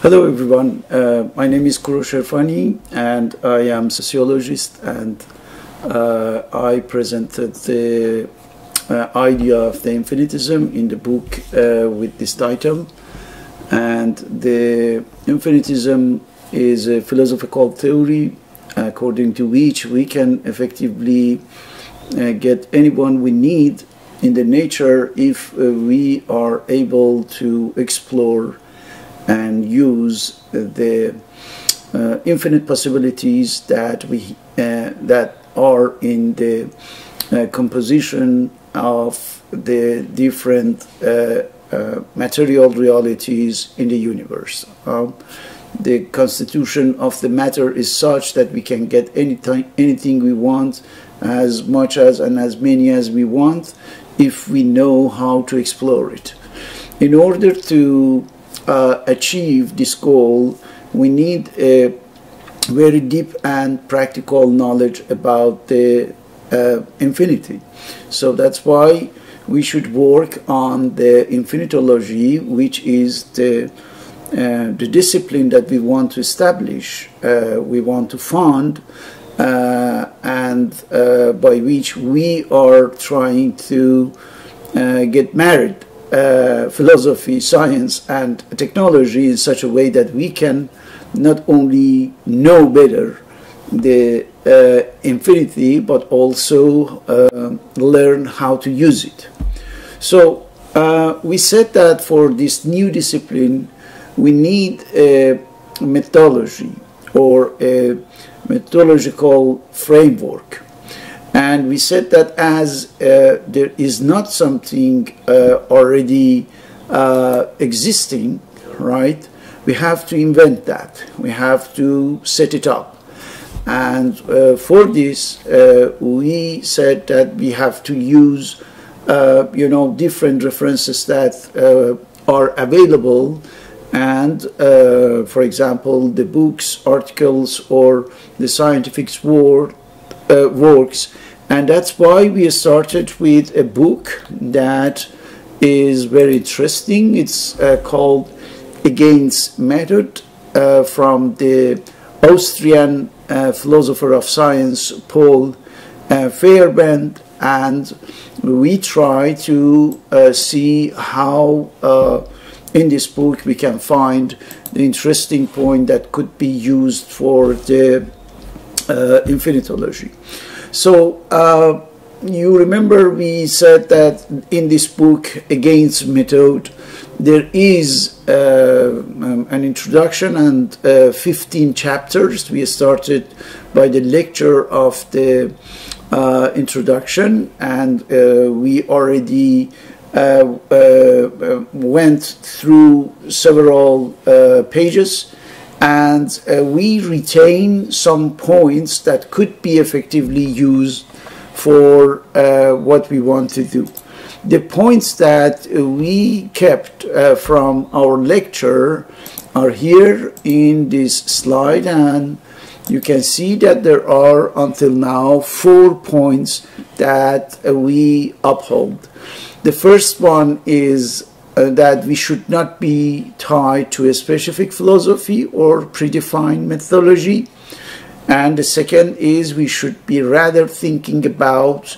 Hello everyone, my name is Korosh Erfani and I am sociologist, and I presented the idea of the infinitism in the book with this title. And the infinitism is a philosophical theory according to which we can effectively get anyone we need in the nature if we are able to explore and use the infinite possibilities that are in the composition of the different material realities in the universe. The constitution of the matter is such that we can get anything we want, as much as and as many as we want, if we know how to explore it. In order to achieve this goal, we need a very deep and practical knowledge about the infinity. So that's why we should work on the Infinitylogy, which is the discipline that we want to establish, we want to found, and by which we are trying to get married philosophy, science, and technology in such a way that we can not only know better the infinity, but also learn how to use it. So we said that for this new discipline, we need a methodology or a methodological framework. And we said that as there is not something already existing, right, we have to invent that. We have to set it up. And for this, we said that we have to use, different references that are available. And, for example, the books, articles, or the scientific works. And that's why we started with a book that is very interesting. It's called Against Method, from the Austrian philosopher of science Paul Feyerabend, and we try to see how in this book we can find the interesting point that could be used for the Infinitylogy. So you remember we said that in this book, Against Method, there is an introduction and 15 chapters. We started by the lecture of the introduction, and we already went through several pages, and we retain some points that could be effectively used for what we want to do. The points that we kept from our lecture are here in this slide, and you can see that there are until now 4 points that we uphold. The first one is that we should not be tied to a specific philosophy or predefined methodology. And the second is we should be rather thinking about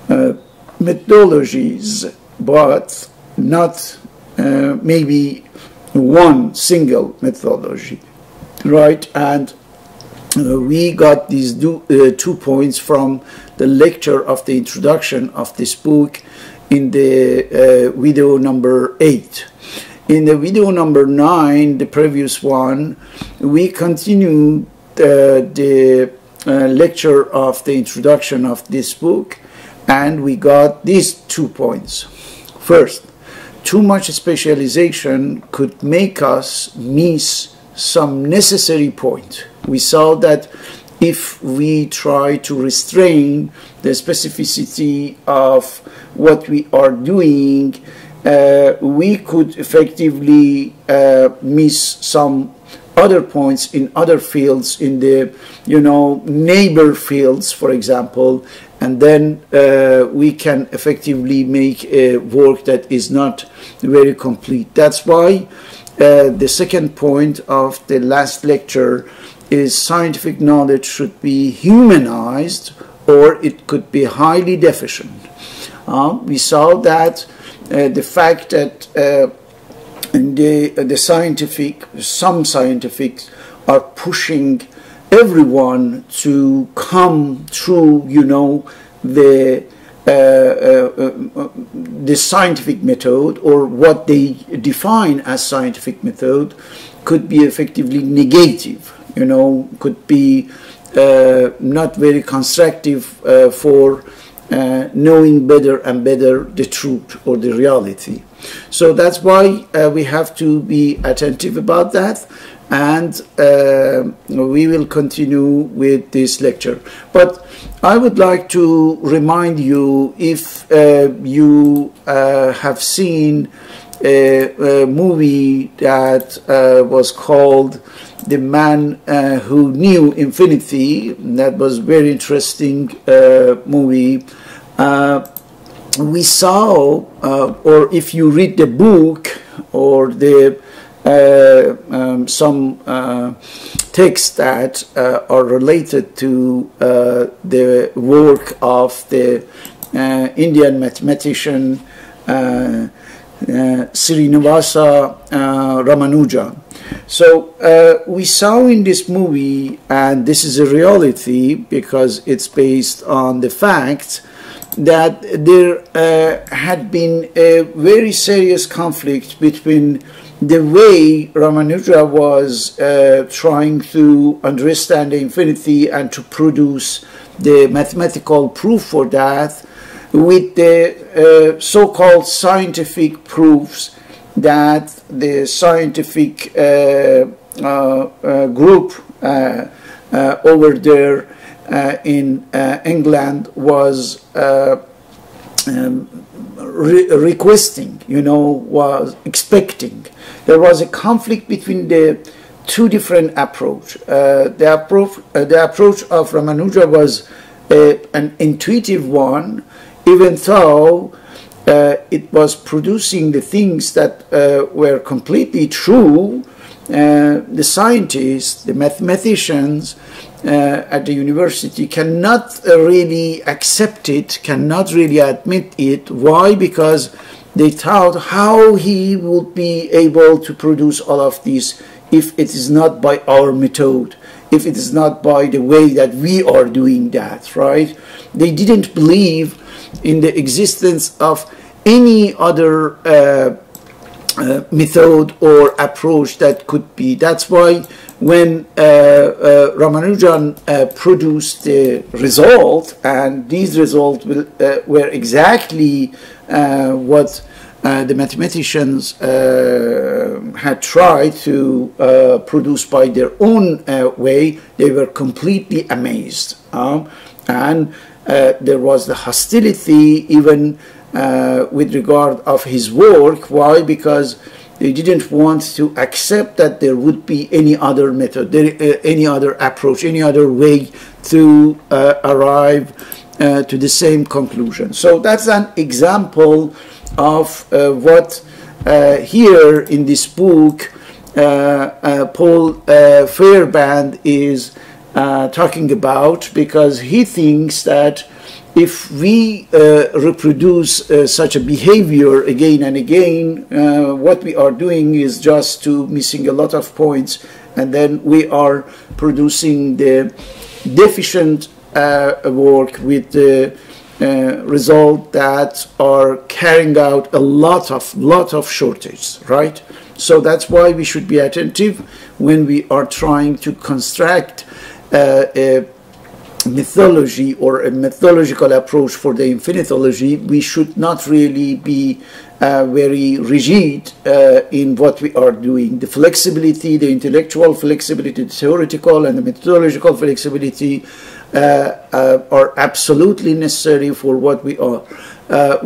methodologies, but not maybe one single methodology, right? And we got these 2 points from the lecture of the introduction of this book in the video number 8. In the video number 9, the previous one, we continued the lecture of the introduction of this book, and we got these 2 points. First, too much specialization could make us miss some necessary point. We saw that if we try to restrain the specificity of what we are doing, we could effectively miss some other points in other fields, in the neighbor fields, for example, and then we can effectively make a work that is not very complete. That's why the second point of the last lecture is scientific knowledge should be humanized, or it could be highly deficient. We saw that the fact that some scientifics are pushing everyone to come through, the scientific method, or what they define as scientific method, could be effectively negative, could be not very constructive for knowing better and better the truth or the reality. So that's why we have to be attentive about that, and we will continue with this lecture. But I would like to remind you, if you have seen a movie that was called The Man Who Knew Infinity, that was a very interesting movie. We saw, or if you read the book or the some texts that are related to the work of the Indian mathematician Srinivasa Ramanujan. So we saw in this movie, and this is a reality because it's based on the fact that there had been a very serious conflict between the way Ramanuja was trying to understand the infinity and to produce the mathematical proof for that, with the so-called scientific proofs that the scientific group over there in England was requesting, was expecting. There was a conflict between the two different approaches. The approach of Ramanuja was an intuitive one, even though it was producing the things that were completely true. The scientists, the mathematicians at the university cannot really accept it, cannot really admit it. Why? Because they thought how he would be able to produce all of this if it is not by our method, if it is not by the way that we are doing that, right? They didn't believe in the existence of any other method or approach that could be. That's why when Ramanujan produced the result, and these results were exactly what the mathematicians had tried to produce by their own way, they were completely amazed. And there was the hostility even with regard of his work. Why? Because they didn't want to accept that there would be any other method, any other approach, any other way to arrive to the same conclusion. So that's an example of what here in this book Paul Feyerabend is talking about, because he thinks that if we reproduce such a behavior again and again, what we are doing is just to missing a lot of points, and then we are producing the deficient work with the result that are carrying out a lot of shortages, right? So that's why we should be attentive when we are trying to construct a mythology or a methodological approach for the infinitology. We should not really be very rigid in what we are doing. The flexibility, the intellectual flexibility, the theoretical and the methodological flexibility are absolutely necessary for what we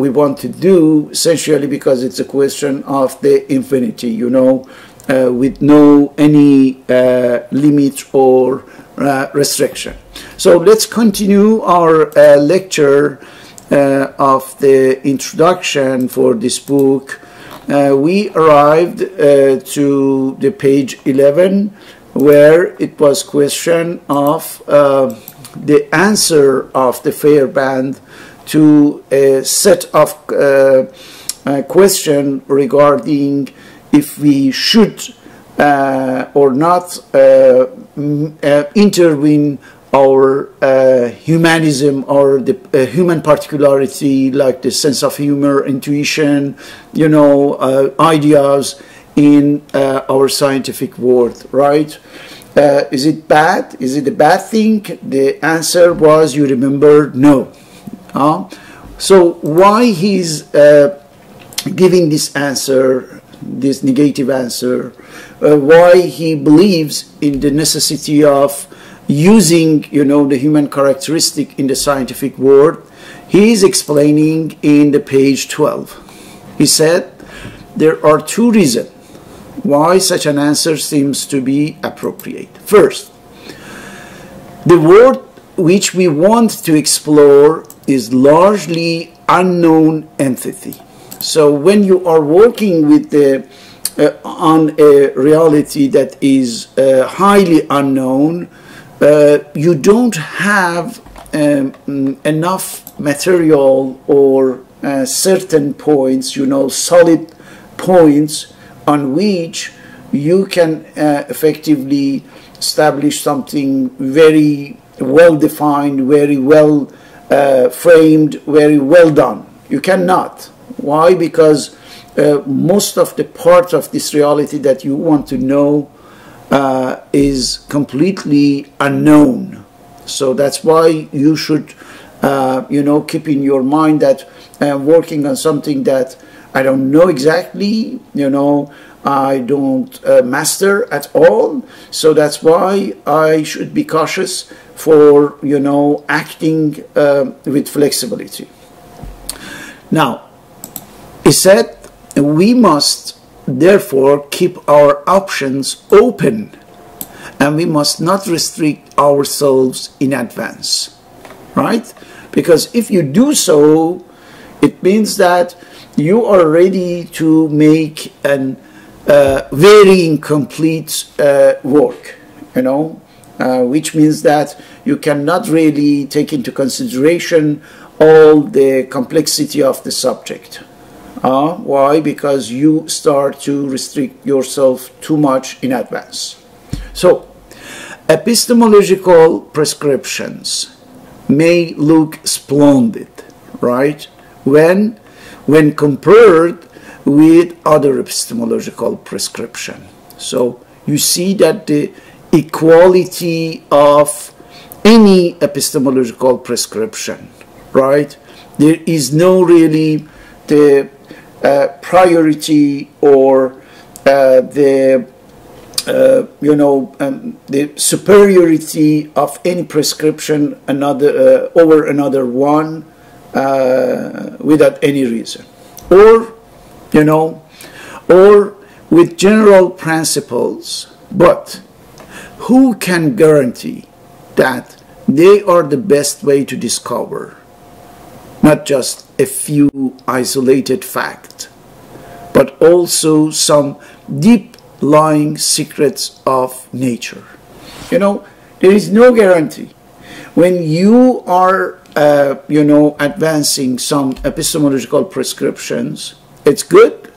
want to do, essentially because it's a question of the infinity, with no any limit or restriction. So let's continue our lecture of the introduction for this book. we arrived to the page 11, where it was question of the answer of the Feyerabend to a set of question regarding if we should or not intervene our humanism or the human particularity, like the sense of humor, intuition, you know, ideas in our scientific world, right? Is it bad? Is it a bad thing? The answer was, you remember, no. So why he's giving this answer, this negative answer, why he believes in the necessity of using, you know, the human characteristic in the scientific world, he is explaining in the page 12. He said there are two reasons why such an answer seems to be appropriate. First, the world which we want to explore is largely unknown entity. So when you are working with the on a reality that is highly unknown, you don't have enough material or certain points, you know, solid points on which you can effectively establish something very well defined, very well framed, very well done. You cannot. Why? Because most of the part of this reality that you want to know is completely unknown. So that's why you should, you know, keep in your mind that I'm working on something that I don't know exactly, you know, I don't master at all. So that's why I should be cautious for, you know, acting with flexibility. Now, he said we must therefore keep our options open, and we must not restrict ourselves in advance, right? Because if you do so, it means that you are ready to make an very incomplete work, you know, which means that you cannot really take into consideration all the complexity of the subject. Why? Because you start to restrict yourself too much in advance. So, epistemological prescriptions may look splendid, right? When compared with other epistemological prescription. So you see that the equality of any epistemological prescription, right? There is no really the priority or the the superiority of any prescription over another one without any reason, or or with general principles, but who can guarantee that they are the best way to discover not just a few isolated facts, but also some deep lying secrets of nature? There is no guarantee. When you are advancing some epistemological prescriptions, it's good,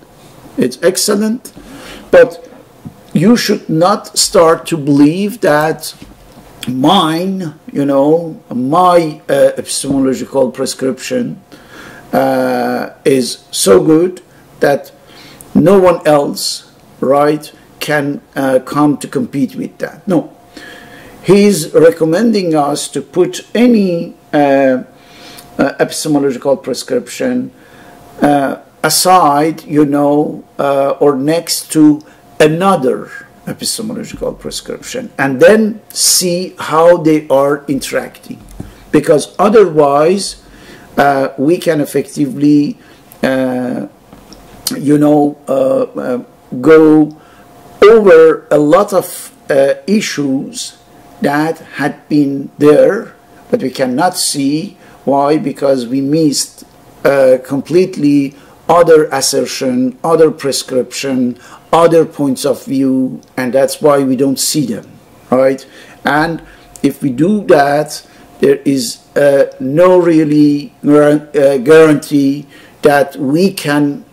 it's excellent, but you should not start to believe that my epistemological prescription is so good that no one else, right, can come to compete with that. No. He's recommending us to put any epistemological prescription aside, or next to another epistemological prescription, and then see how they are interacting. Because otherwise, we can effectively, go over a lot of issues that had been there, but we cannot see. Why? Because we missed completely other assertion, other prescription, other points of view, and that's why we don't see them, right? And if we do that, there is no really guarantee that we can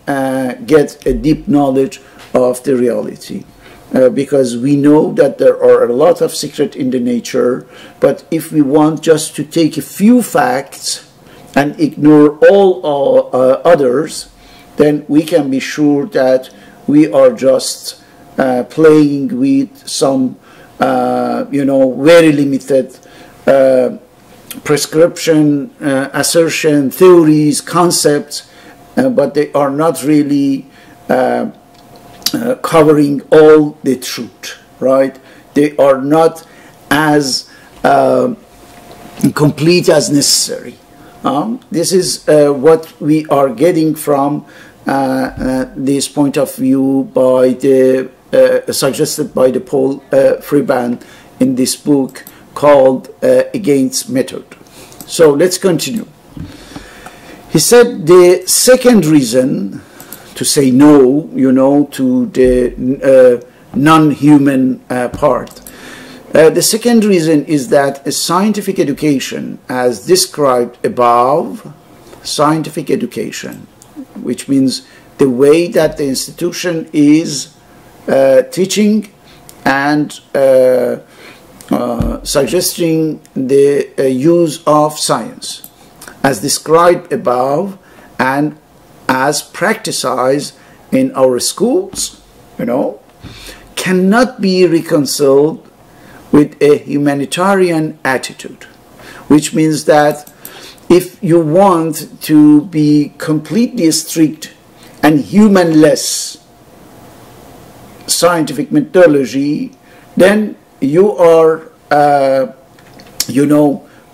get a deep knowledge of the reality. Because we know that there are a lot of secrets in the nature, but if we want just to take a few facts and ignore all others, then we can be sure that we are just playing with some, very limited prescription, assertion, theories, concepts, but they are not really covering all the truth, right? They are not as complete as necessary. This is what we are getting from this point of view by the suggested by the Paul Feyerabend in this book called Against Method. So let's continue. He said the second reason to say no, to the non-human part. The second reason is that a scientific education, as described above, scientific education, which means the way that the institution is teaching and suggesting the use of science, as described above and as practiced in our schools, cannot be reconciled with a humanitarian attitude, which means that if you want to be completely strict and humanless scientific methodology, then you are,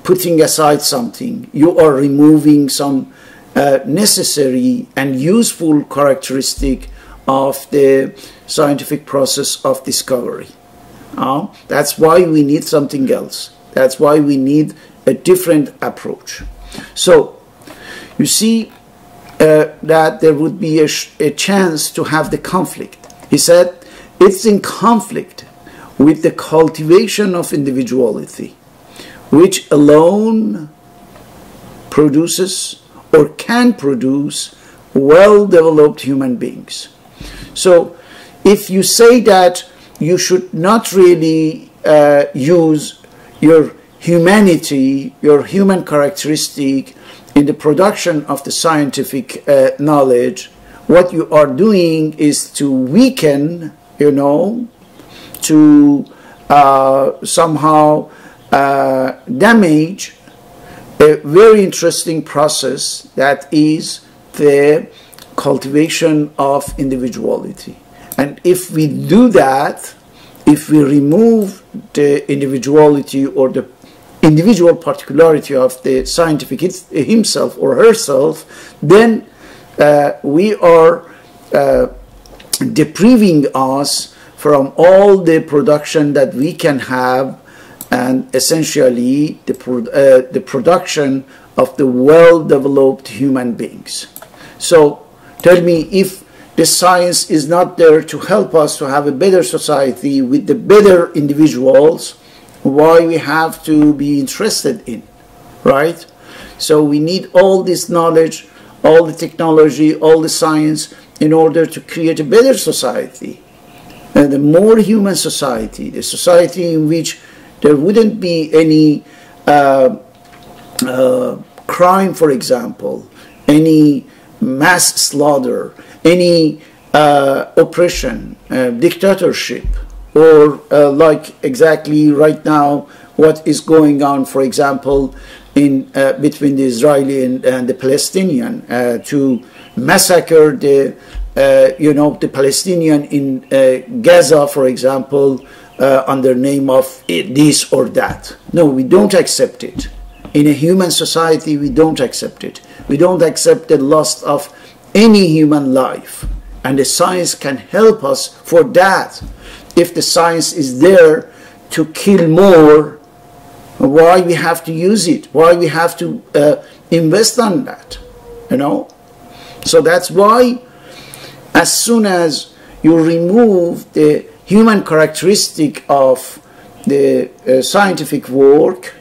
putting aside something. You are removing some necessary and useful characteristic of the scientific process of discovery. That's why we need something else. That's why we need a different approach. So you see that there would be a chance to have the conflict. He said it's in conflict with the cultivation of individuality, which alone produces or can produce well-developed human beings. So if you say that you should not really use your humanity, your human characteristic in the production of the scientific knowledge, what you are doing is to weaken, to somehow damage a very interesting process that is the cultivation of individuality. And if we do that, if we remove the individuality or the individual particularity of the scientific himself or herself, then we are depriving us from all the production that we can have, and essentially the production of the well-developed human beings. So tell me, if the science is not there to help us to have a better society with the better individuals, why we have to be interested in, right? So we need all this knowledge, all the technology, all the science in order to create a better society. And the more human society, the society in which there wouldn't be any crime, for example, any mass slaughter, any oppression, dictatorship, or like exactly right now what is going on, for example, in between the Israeli and the Palestinian, to massacre the the Palestinian in Gaza, for example, under name of this or that. No, we don't accept it. In a human society, we don't accept it. We don't accept the loss of any human life. And the science can help us for that. If the science is there to kill more, why we have to use it? Why we have to invest on that? So that's why as soon as you remove the human characteristic of the scientific work,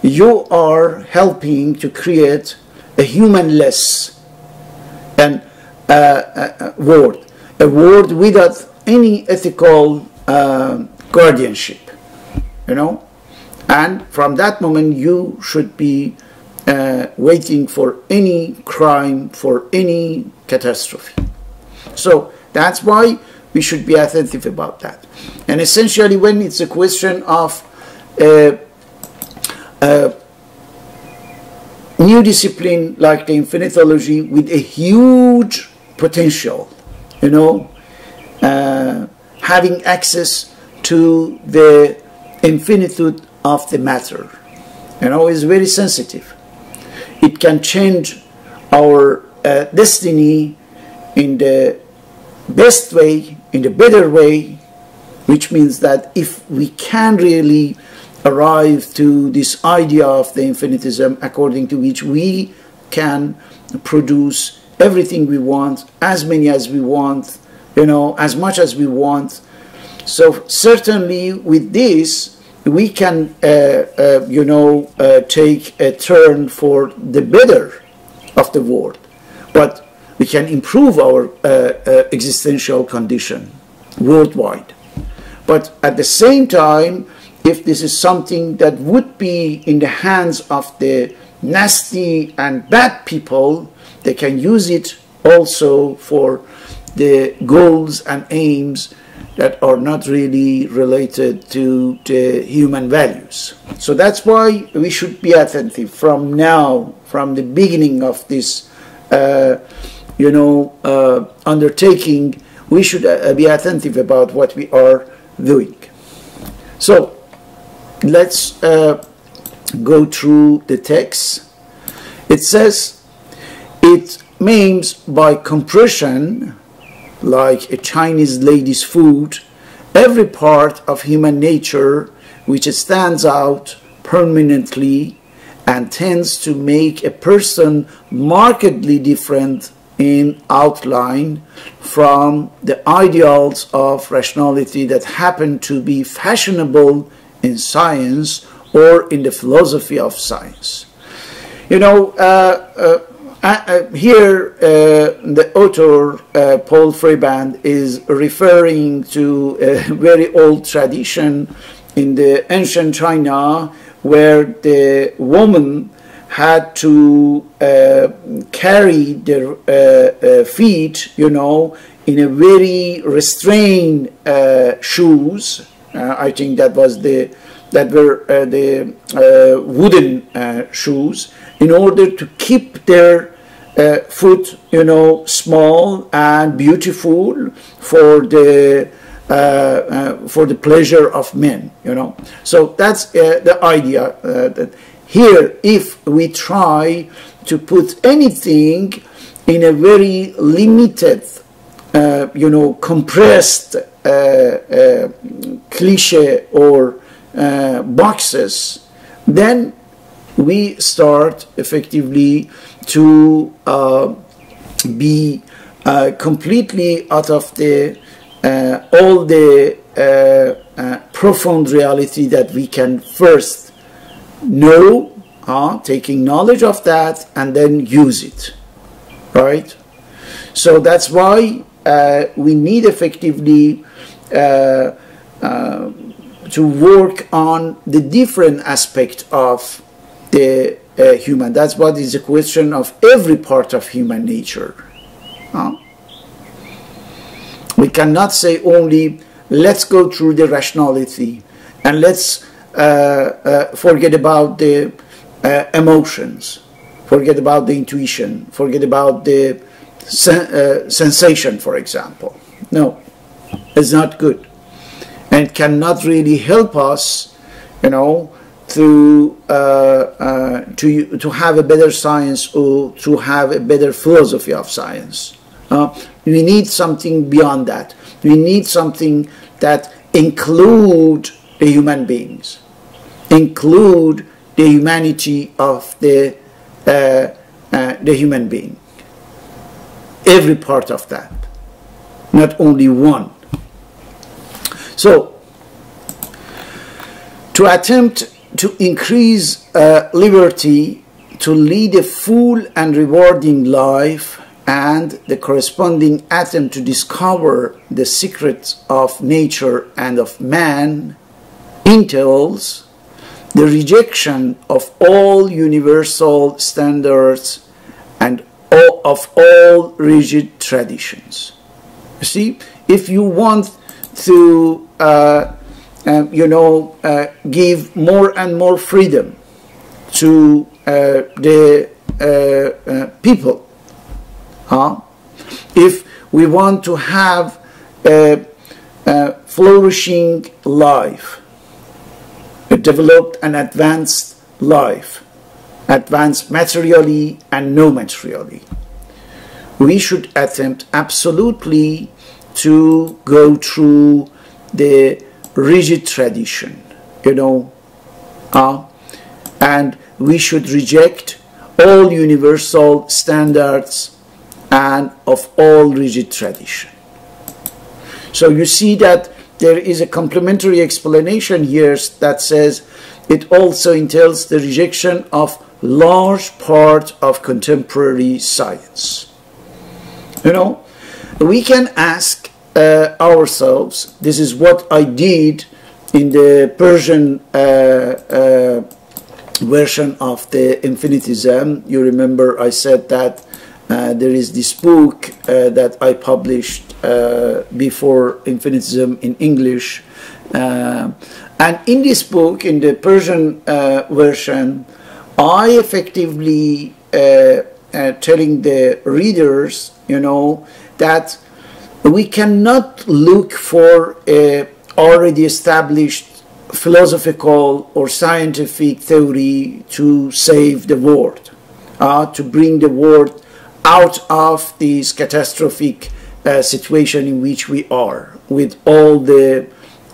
you are helping to create a humanless and world, a world without any ethical guardianship, you know. And from that moment, you should be waiting for any crime, for any catastrophe. So that's why we should be attentive about that. And essentially, when it's a question of new discipline like the Infinitylogy with a huge potential, you know, having access to the infinitude of the matter, you know, is very sensitive. It can change our destiny in the best way, in the better way, which means that if we can really arrive to this idea of the infinitism according to which we can produce everything we want, as many as we want, you know, as much as we want. So certainly with this we can you know, take a turn for the better of the world, but we can improve our existential condition worldwide. But at the same time, if this is something that would be in the hands of the nasty and bad people, they can use it also for the goals and aims that are not really related to the human values. So that's why we should be attentive from now, from the beginning of this you know, undertaking. We should be attentive about what we are doing. So let's go through the text. It says, it means by compression, like a Chinese lady's food, every part of human nature which stands out permanently and tends to make a person markedly different in outline from the ideals of rationality that happen to be fashionable in science or in the philosophy of science. You know, here the author Paul Feyerabend is referring to a very old tradition in the ancient China where the woman had to carry their feet, you know, in a very restrained shoes. I think that was the wooden shoes, in order to keep their foot, you know, small and beautiful for the pleasure of men, you know. So that's the idea. That here, if we try to put anything in a very limited, you know, compressed cliche or boxes, then we start effectively to be completely out of the all the profound reality that we can first know, taking knowledge of that and then use it, right? So that's why we need effectively to work on the different aspect of the human. That's what is a question of every part of human nature. We cannot say only, let's go through the rationality and let's forget about the emotions, forget about the intuition, forget about the sensation, for example. No, it's not good. And it cannot really help us, you know, to have a better science or to have a better philosophy of science. We need something beyond that. We need something that include the human beings, include the humanity of the human being. every part of that, not only one. So, to attempt to increase liberty, to lead a full and rewarding life, and the corresponding attempt to discover the secrets of nature and of man entails the rejection of all universal standards and of all rigid traditions. You see, if you want to, give more and more freedom to the people, if we want to have a flourishing life, a developed and advanced life, advanced materially and no materially, we should attempt absolutely to go through the rigid tradition, and we should reject all universal standards and of all rigid tradition. So you see that there is a complementary explanation here that says it also entails the rejection of large part of contemporary science. We can ask ourselves, this is what I did in the Persian version of the Infinitylogy. You remember I said that there is this book that I published before Infinitylogy in English, and in this book, in the Persian version, I effectively telling the readers, that we cannot look for a already established philosophical or scientific theory to save the world, to bring the world out of this catastrophic situation in which we are, with all the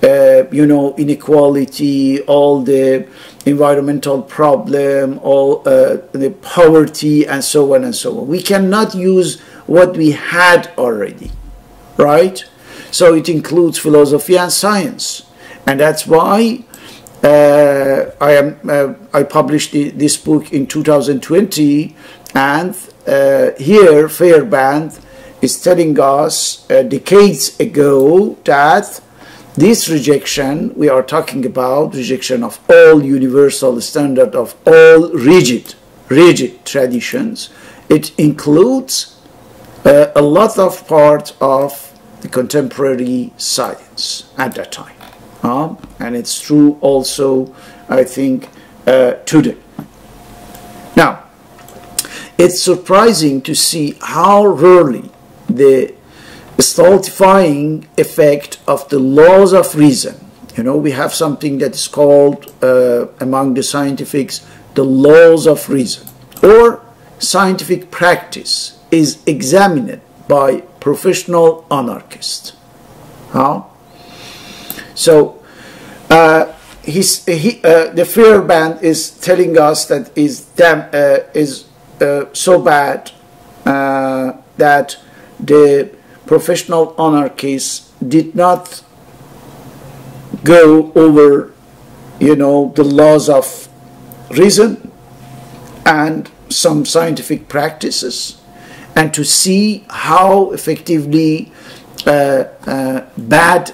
inequality, all the environmental problem, all the poverty, and so on and so on. We cannot use what we had already, right? So it includes philosophy and science, and that's why I published this book in 2020, and here Feyerabend is telling us decades ago that this rejection, we are talking about rejection of all universal standard, of all rigid traditions. It includes a lot of part of the contemporary science at that time. And it's true also, I think, today. Now, it's surprising to see how rarely the stultifying effect of the laws of reason. We have something that is called, among the scientifics, the laws of reason, or scientific practice, is examined by professional anarchists. So, the Feyerabend is telling us that is so bad that the professional anarchists did not go over, the laws of reason and some scientific practices, and to see how effectively bad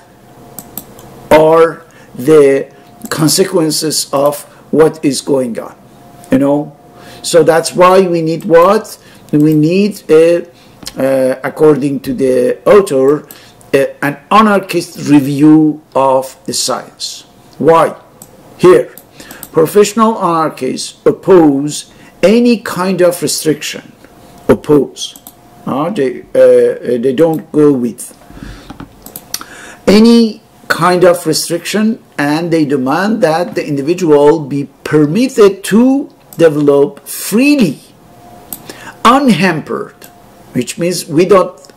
are the consequences of what is going on. So that's why we need what? We need according to the author, an anarchist review of the science. Why? Here, professional anarchists oppose any kind of restriction. Oppose. They don't go with any kind of restriction, and they demand that the individual be permitted to develop freely, unhampered, which means without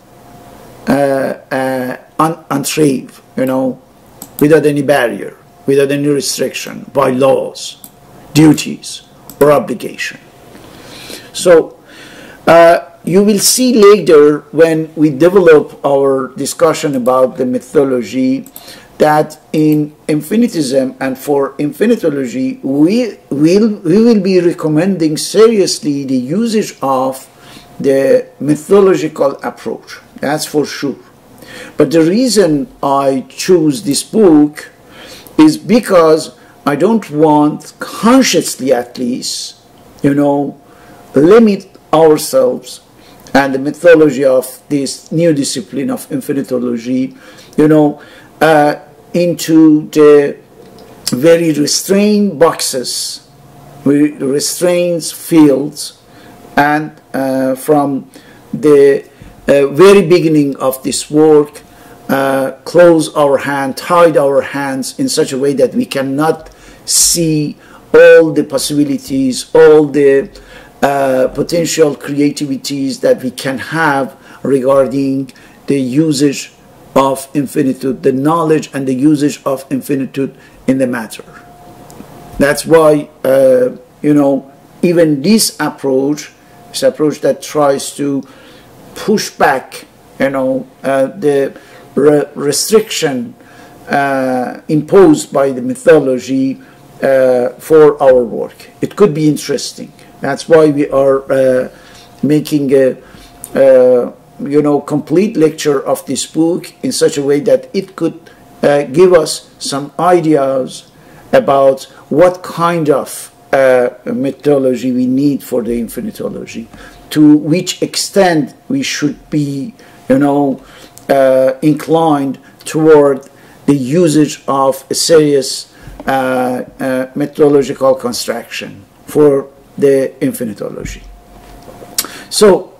entrave, without any barrier, without any restriction by laws, duties, or obligation. So you will see later when we develop our discussion about the methodology that in infinitism and for infinitology we will be recommending seriously the usage of the methodological approach. That's for sure. But the reason I choose this book is because I don't want, consciously at least, limit ourselves and the methodology of this new discipline of infinitology, into the very restrained boxes, restrained fields, and from the very beginning of this work, close our hand, hide our hands in such a way that we cannot see all the possibilities, all the potential creativities that we can have regarding the usage of infinitude, the knowledge and the usage of infinitude in the matter. That's why, even this approach that tries to push back, the restriction imposed by the methodology for our work. It could be interesting. That's why we are making a complete lecture of this book in such a way that it could give us some ideas about what kind of methodology we need for the infinitology, to which extent we should be, inclined toward the usage of a serious methodological construction for the infinitology. So,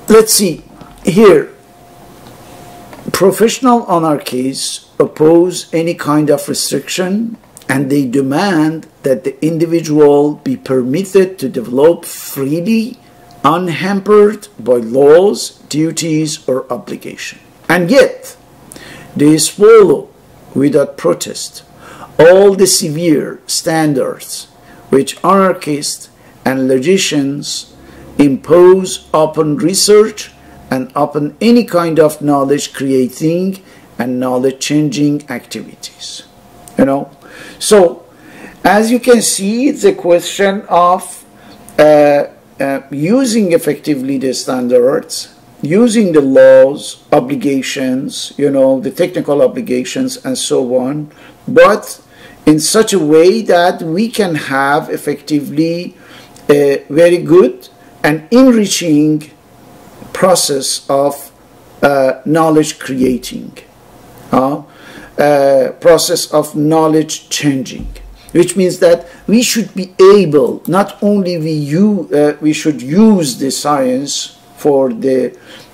let's see here. Professional anarchists oppose any kind of restriction, and they demand that the individual be permitted to develop freely, unhampered by laws, duties, or obligation. And yet, they swallow without protest all the severe standards which anarchists and logicians impose upon research and upon any kind of knowledge creating and knowledge changing activities. So as you can see, it's a question of using effectively the standards, using the laws, obligations, the technical obligations and so on, but in such a way that we can have effectively a very good and enriching process of knowledge creating, process of knowledge changing, which means that we should be able, not only we should use the science for the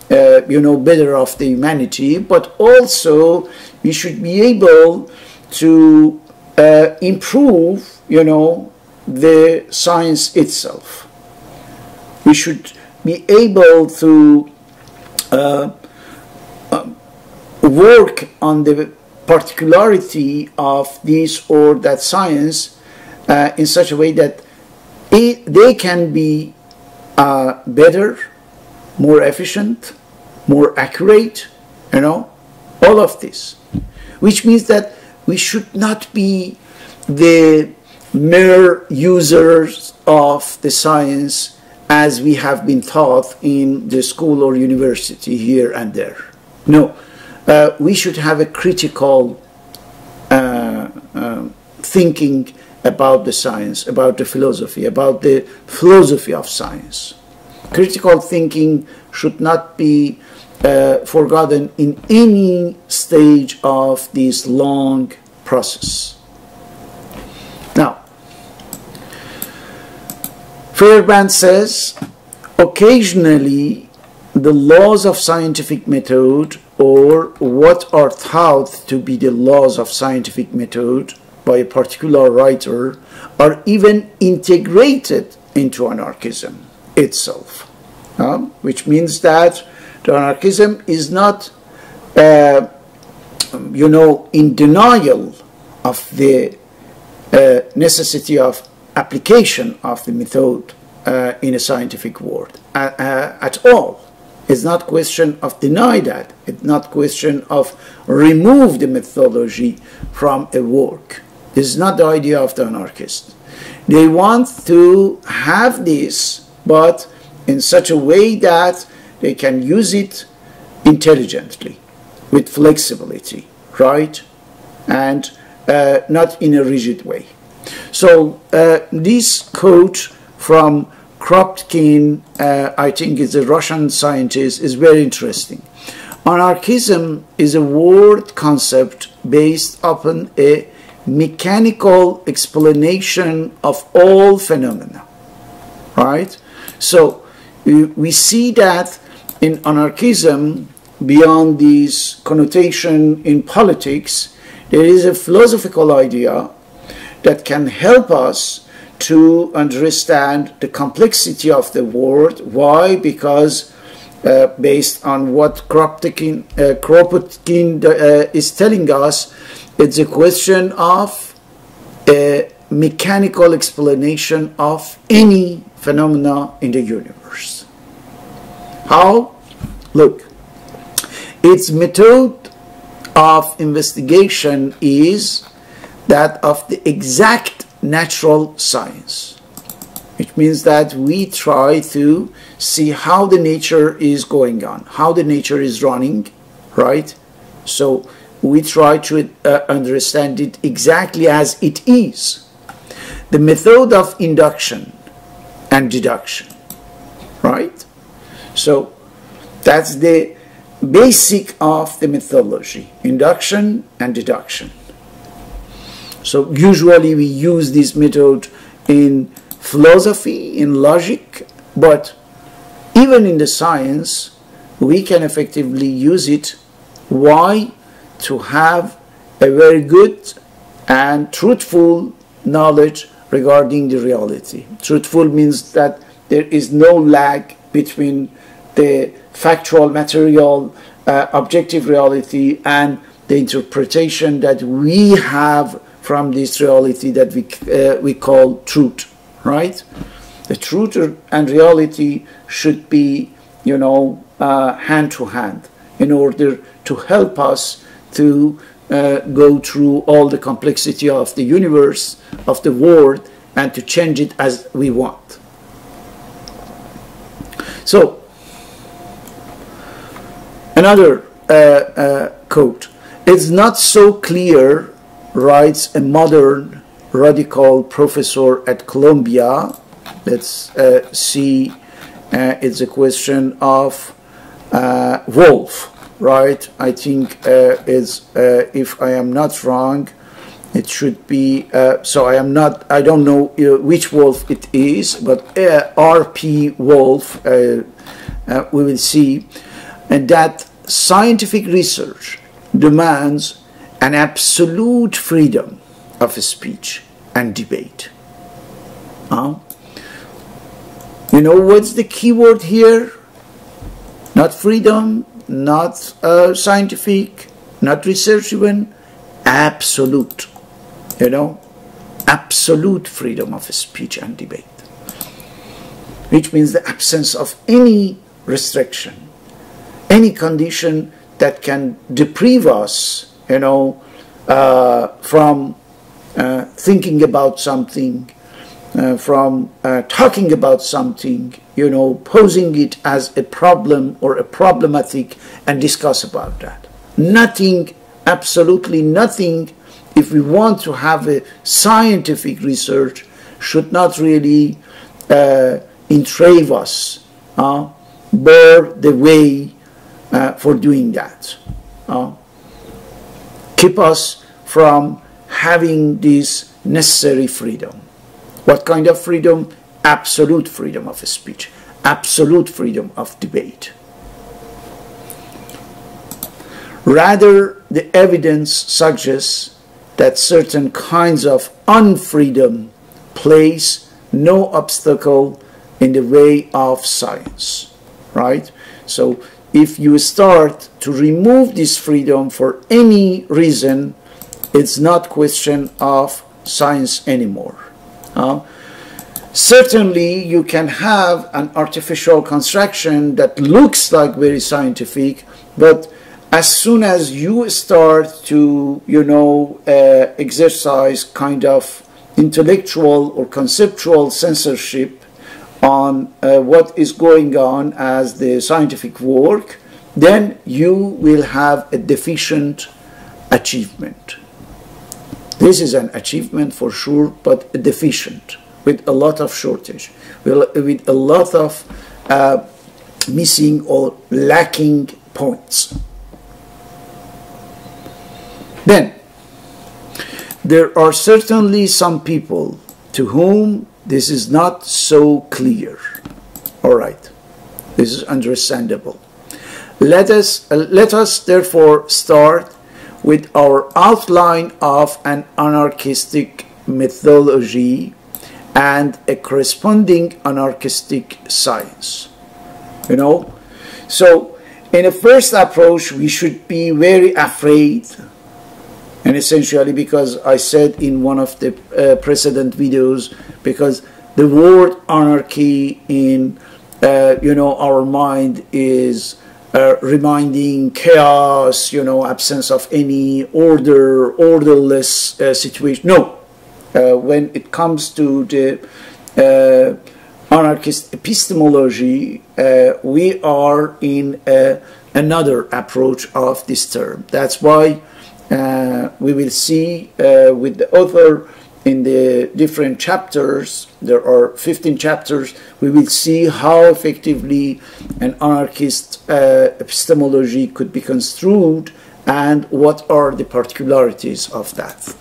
better of the humanity, but also we should be able to improve, the science itself. We should be able to work on the particularity of this or that science in such a way that they can be better, more efficient, more accurate, all of this. Which means that we should not be the mere users of the science as we have been taught in the school or university here and there. No, we should have a critical thinking about the science, about the philosophy of science. Critical thinking should not be forgotten in any stage of this long process. Now, Feyerabend says, occasionally the laws of scientific method, or what are thought to be the laws of scientific method by a particular writer, are even integrated into anarchism itself, which means that the anarchism is not, in denial of the necessity of application of the method in a scientific world at all. It's not question of deny that. It's not question of remove the methodology from a work. This is not the idea of the anarchists. They want to have this, but in such a way that they can use it intelligently, with flexibility, right? And not in a rigid way. So this quote from Kropotkin, I think is a Russian scientist, is very interesting. Anarchism is a world concept based upon a mechanical explanation of all phenomena, right? So we see that in anarchism, beyond this connotation in politics, there is a philosophical idea that can help us to understand the complexity of the world. Why? Because based on what Kropotkin is telling us, it's a question of a mechanical explanation of any phenomena in the universe. How? Look, its method of investigation is that of the exact natural science, which means that we try to see how the nature is going on, how the nature is running, right? So we try to understand it exactly as it is. The method of induction and deduction, right? So that's the basic of the methodology, induction and deduction. So usually we use this method in philosophy, in logic, but even in the science, we can effectively use it. Why? To have a very good and truthful knowledge regarding the reality. Truthful means that there is no lag between the factual, material, objective reality and the interpretation that we have from this reality that we call truth, right? The truth and reality should be, hand to hand in order to help us to go through all the complexity of the universe, of the world, and to change it as we want. So, another quote, "It's not so clear," writes a modern radical professor at Columbia. Let's see, it's a question of Wolf, right? I think if I am not wrong, it should be, I don't know which Wolf it is, but R.P. Wolf, we will see, and that scientific research demands an absolute freedom of speech and debate. You know what's the key word here? Not freedom, not scientific, not research even, absolute. Absolute freedom of speech and debate. Which means the absence of any restriction, any condition that can deprive us, from thinking about something, from talking about something, posing it as a problem or a problematic and discuss about that. Nothing, absolutely nothing, if we want to have a scientific research, should not really entrave us, bar the way for doing that. Keep us from having this necessary freedom. What kind of freedom? Absolute freedom of speech, absolute freedom of debate. Rather, the evidence suggests that certain kinds of unfreedom place no obstacle in the way of science, right? So if you start to remove this freedom for any reason, it's not question of science anymore. Certainly, you can have an artificial construction that looks like very scientific, but as soon as you start to, exercise kind of intellectual or conceptual censorship on what is going on as the scientific work, then you will have a deficient achievement. This is an achievement for sure, but deficient, with a lot of shortage, with a lot of missing or lacking points. Then, there are certainly some people to whom this is not so clear. All right, this is understandable. Let us therefore start with our outline of an anarchistic methodology and a corresponding anarchistic science. So in a first approach, we should be very afraid, and essentially because I said in one of the precedent videos, because the word anarchy in our mind is reminding chaos, absence of any order, orderless situation. No, when it comes to the anarchist epistemology, we are in another approach of this term. That's why we will see with the author in the different chapters, there are 15 chapters, we will see how effectively an anarchist epistemology could be construed and what are the particularities of that.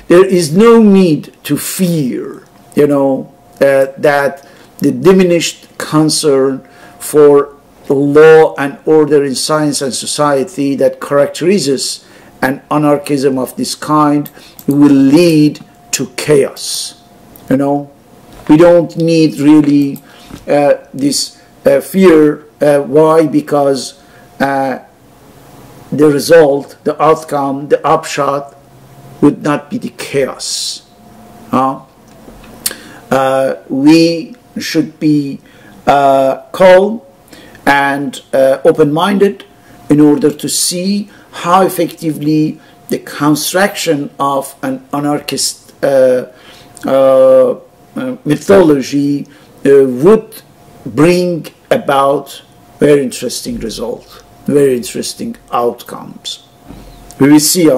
There is no need to fear, that the diminished concern for law and order in science and society that characterizes an anarchism of this kind will lead to chaos. We don't need really this fear. Why? Because the result, the outcome, the upshot would not be the chaos. We should be calm and open-minded in order to see how effectively the construction of an anarchist mythology would bring about very interesting results, very interesting outcomes. We will see.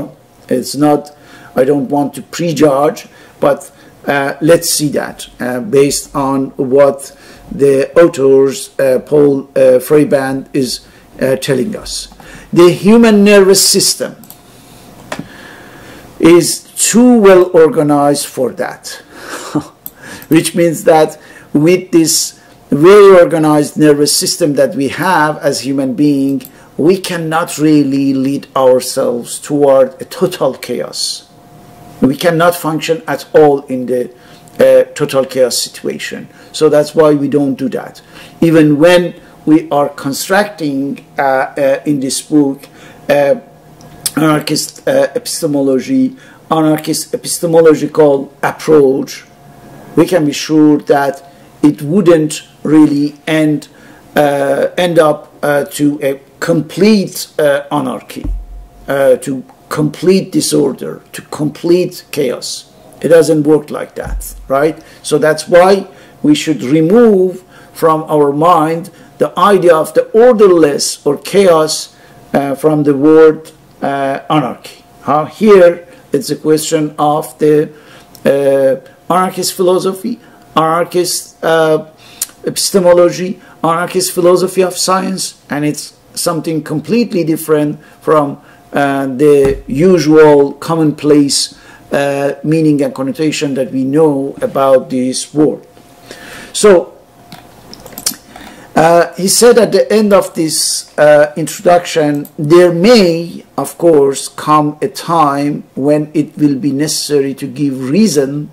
It's not, I don't want to prejudge, but let's see that based on what the authors, Paul Feyerabend, is telling us. The human nervous system is too well organized for that, which means that with this very organized nervous system that we have as human beings, we cannot really lead ourselves toward a total chaos. We cannot function at all in the total chaos situation. So that's why we don't do that. Even when we are constructing in this book anarchist epistemology, anarchist epistemological approach, we can be sure that it wouldn't really end up to a complete anarchy, to complete disorder, to complete chaos. It doesn't work like that, right? So that's why we should remove from our mind the idea of the orderless or chaos from the word anarchy. Here it's a question of the anarchist philosophy, anarchist epistemology, anarchist philosophy of science, and it's something completely different from the usual commonplace meaning and connotation that we know about this word. So he said at the end of this introduction, there may, of course, come a time when it will be necessary to give reason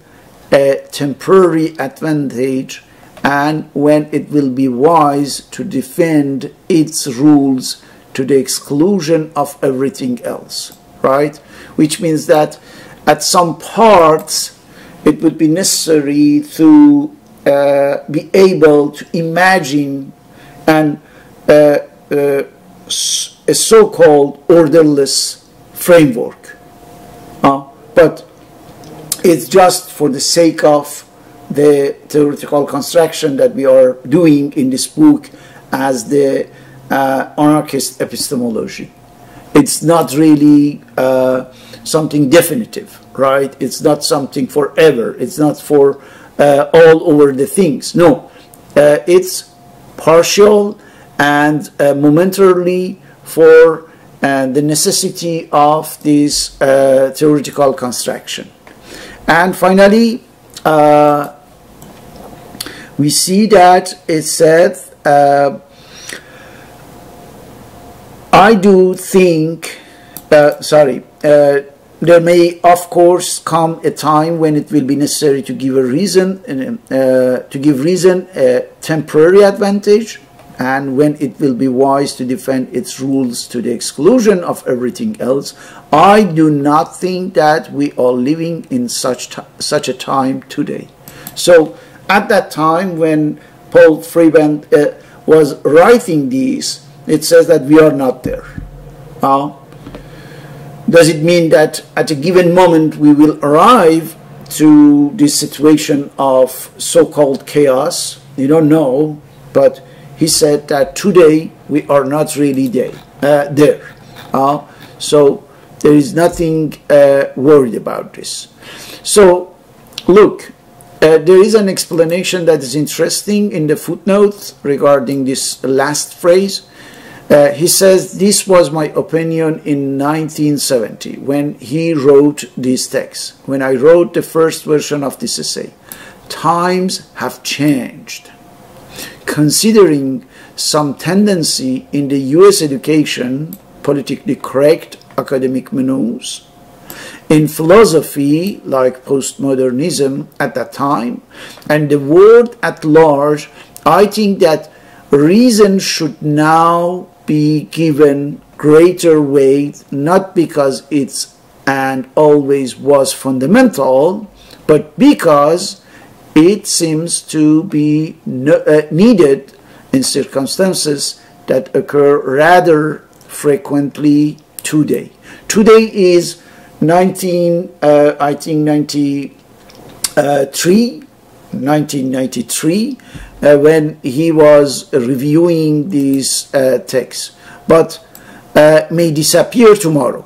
a temporary advantage, and when it will be wise to defend its rules to the exclusion of everything else, right? Which means that at some parts it would be necessary to be able to imagine a so-called orderless framework. But it's just for the sake of the theoretical construction that we are doing in this book as the anarchist epistemology. It's not really something definitive, right? It's not something forever. It's not for all over the things. No, it's partial and momentarily for the necessity of this theoretical construction. And finally, we see that it said, I do think, there may of course come a time when it will be necessary to give reason a temporary advantage, and when it will be wise to defend its rules to the exclusion of everything else. I do not think that we are living in such a time today. So at that time when Paul Feyerabend was writing these, it says that we are not there. Does it mean that at a given moment we will arrive to this situation of so-called chaos? You don't know, but he said that today we are not really there. So there is nothing worried about this. So look, there is an explanation that is interesting in the footnotes regarding this last phrase. He says, this was my opinion in 1970 when he wrote this text, when I wrote the first version of this essay. Times have changed. Considering some tendency in the US education, politically correct academic menus, in philosophy like postmodernism at that time, and the world at large, I think that reason should now be given greater weight, not because it's and always was fundamental, but because it seems to be needed in circumstances that occur rather frequently today. Today is 1993, when he was reviewing these texts, but may disappear tomorrow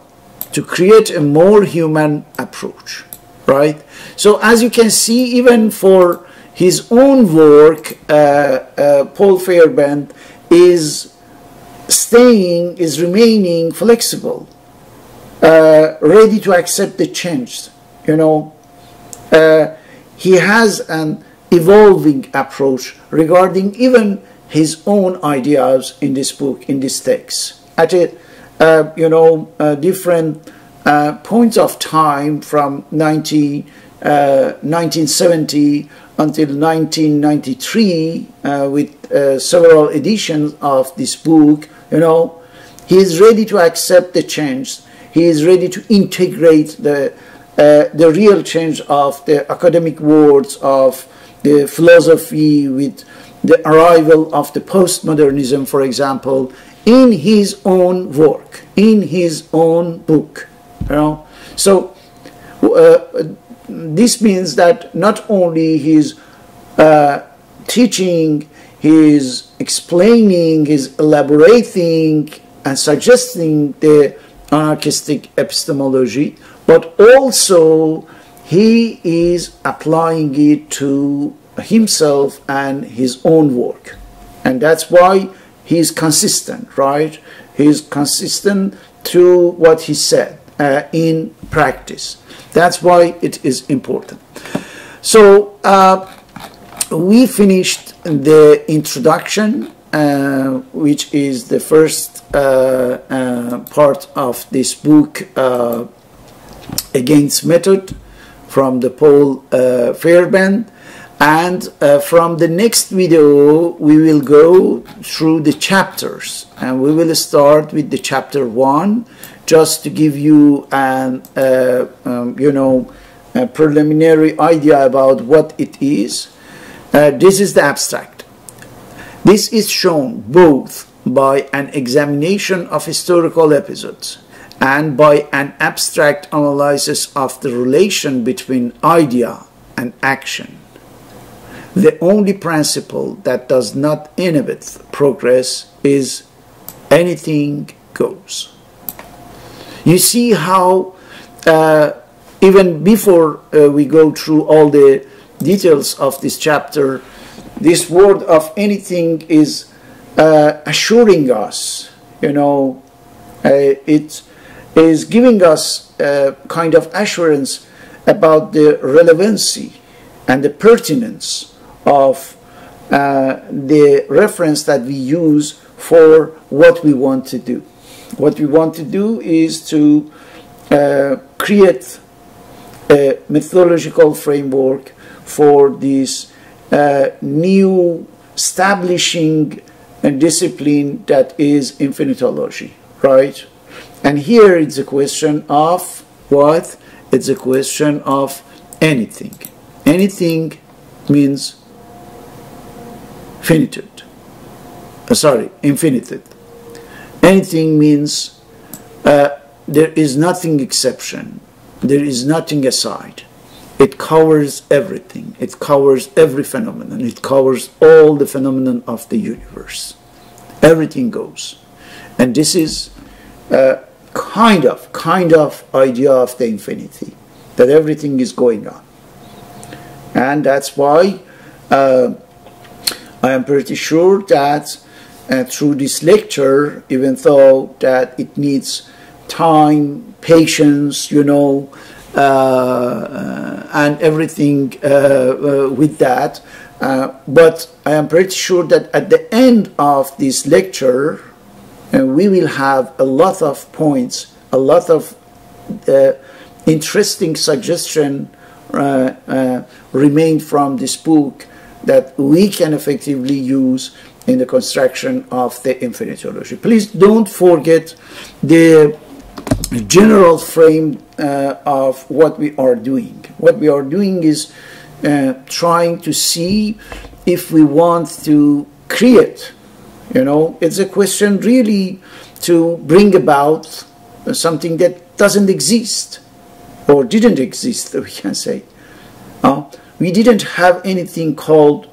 to create a more human approach, right? So as you can see, even for his own work, Paul Feyerabend is remaining flexible, ready to accept the change. You know, he has an evolving approach regarding even his own ideas in this book, in this text. At different points of time from 1970 until 1993, with several editions of this book, you know, he is ready to accept the change. He is ready to integrate the real change of the academic worlds of the philosophy with the arrival of the postmodernism, for example, in his own work, in his own book. You know, so this means that not only he's teaching, he's explaining, he's elaborating and suggesting the anarchistic epistemology, but also he is applying it to himself and his own work. And that's why he's consistent, right? He's consistent to what he said in practice. That's why it is important. So we finished the introduction, which is the first part of this book, Against Method, from the Paul Feyerabend. And from the next video, we will go through the chapters, and we will start with the chapter 1, just to give you an a preliminary idea about what it is. This is the abstract. This is shown both by an examination of historical episodes and by an abstract analysis of the relation between idea and action. The only principle that does not inhibit progress is anything goes. You see how even before we go through all the details of this chapter, this word of anything is assuring us, it is giving us a kind of assurance about the relevancy and the pertinence of the reference that we use for what we want to do. What we want to do is to create a methodological framework for this new establishing a discipline that is Infinitylogy, right? And here it's a question of what? It's a question of anything. Anything means finitude. Infinitude. Anything means there is nothing exception. There is nothing aside. It covers everything. It covers every phenomenon. It covers all the phenomenon of the universe. Everything goes. And this is kind of idea of the infinity, that everything is going on. And that's why I am pretty sure that through this lecture, even though that it needs time, patience, and everything with that, but I am pretty sure that at the end of this lecture, we will have a lot of points, a lot of interesting suggestions remain from this book that we can effectively use in the construction of the Infinitylogy. Please don't forget the general frame of what we are doing. What we are doing is trying to see if we want to create, it's a question really to bring about something that doesn't exist or didn't exist, we can say. We didn't have anything called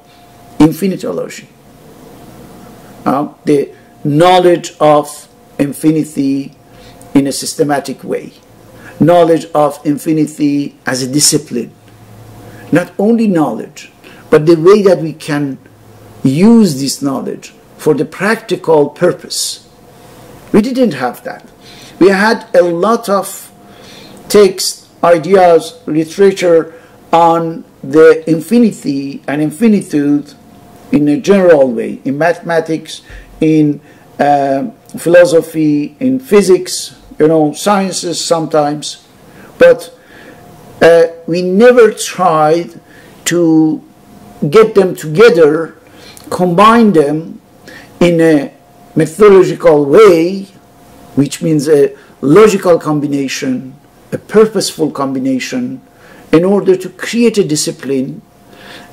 Infinitylogy. The knowledge of infinity in a systematic way. Knowledge of infinity as a discipline. Not only knowledge, but the way that we can use this knowledge for the practical purpose. We didn't have that. We had a lot of texts, ideas, literature on the infinity and infinitude in a general way, in mathematics, in philosophy, in physics, sciences sometimes, but we never tried to get them together, combine them in a methodological way, which means a logical combination, a purposeful combination, in order to create a discipline.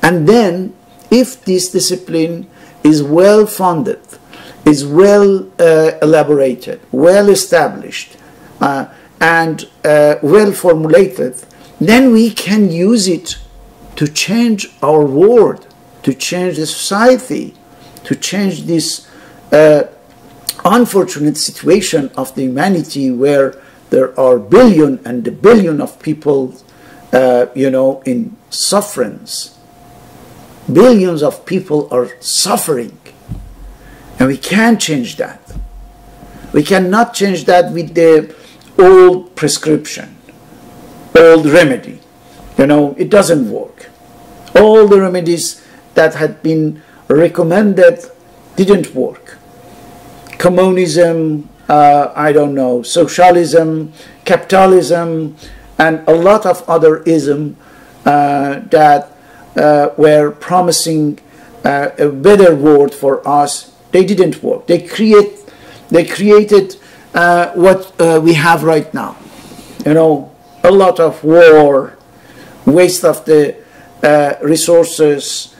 And then, if this discipline is well funded, is well elaborated, well established, and well formulated, then we can use it to change our world, to change the society, to change this unfortunate situation of the humanity where there are billion and a billion of people in sufferance. Billions of people are suffering. And we can't change that. We cannot change that with the old prescription, old remedy. It doesn't work. All the remedies that had been recommended didn't work. Communism, socialism, capitalism, and a lot of other isms that were promising a better world for us, they didn't work. They created what we have right now. A lot of war, waste of the resources,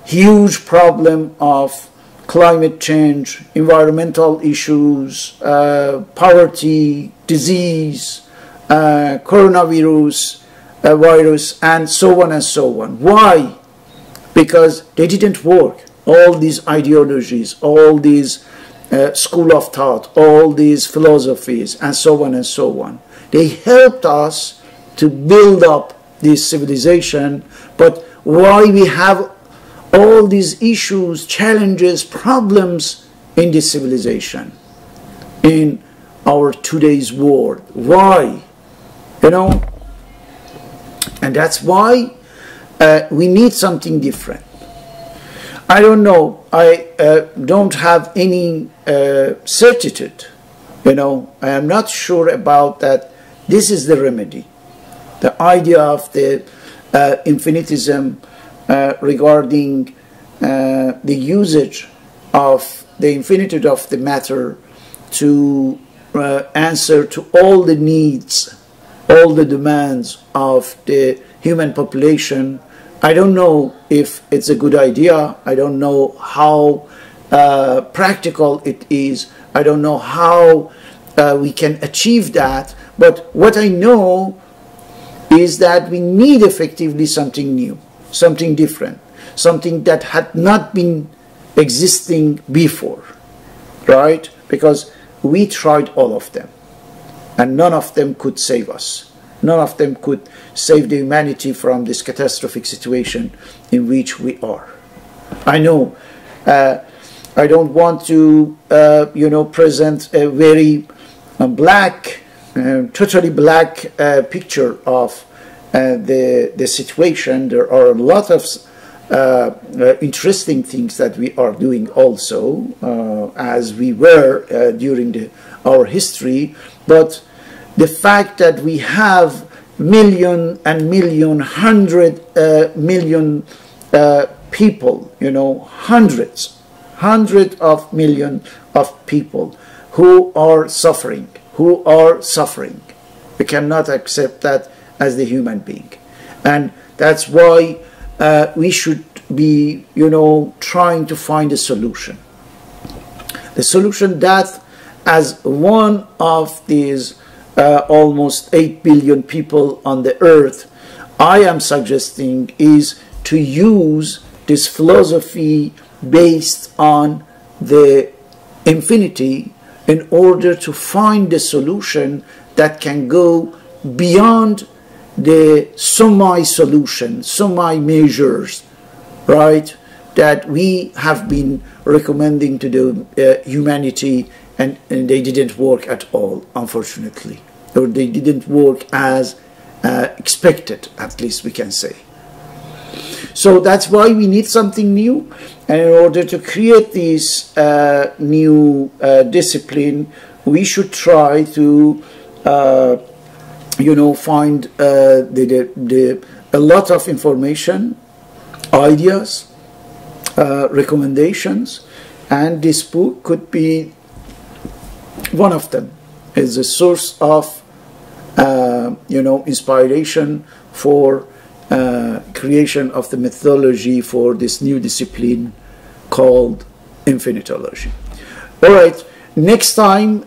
huge problem of climate change, environmental issues, poverty, disease, coronavirus, virus, and so on and so on. Why? Because they didn't work. All these ideologies, all these school of thought, all these philosophies, and so on and so on. They helped us to build up this civilization, but why we have all these issues, challenges, problems in this civilization, in our today's world? Why? You know? And that's why we need something different. I don't know. I don't have any certitude. You know, I am not sure about that. This is the remedy. The idea of the infinitism regarding the usage of the infinitude of the matter to answer to all the needs, all the demands of the human population. I don't know if it's a good idea. I don't know how practical it is. I don't know how we can achieve that. But what I know is that we need effectively something new, something different, something that had not been existing before, right? Because we tried all of them, and none of them could save us. None of them could save the humanity from this catastrophic situation in which we are. I know I don't want to, you know, present a very black, totally black picture of the situation. There are a lot of interesting things that we are doing also, as we were during our history, but the fact that we have million and million, 100 million people, you know, hundreds of millions of people who are suffering, We cannot accept that as the human being. And that's why we should be, you know, trying to find a solution. The solution that, as one of these almost 8 billion people on the earth, I am suggesting is to use this philosophy based on the infinity in order to find a solution that can go beyond the semi-solution, semi-measures, right, that we have been recommending to the humanity, and they didn't work at all, unfortunately, or they didn't work as expected, at least we can say. So that's why we need something new, and in order to create this new discipline, we should try to, you know, find a lot of information, ideas, recommendations, and this book could be one of them. Is a source of, you know, inspiration for creation of the methodology for this new discipline called Infinitylogy. All right, next time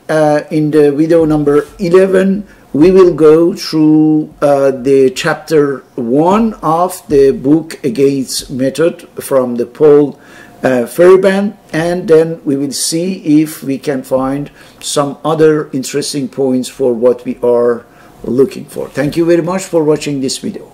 in the video number 11, we will go through the chapter 1 of the book Against Method from the Paul Feyerabend, and then we will see if we can find some other interesting points for what we are looking for. Thank you very much for watching this video.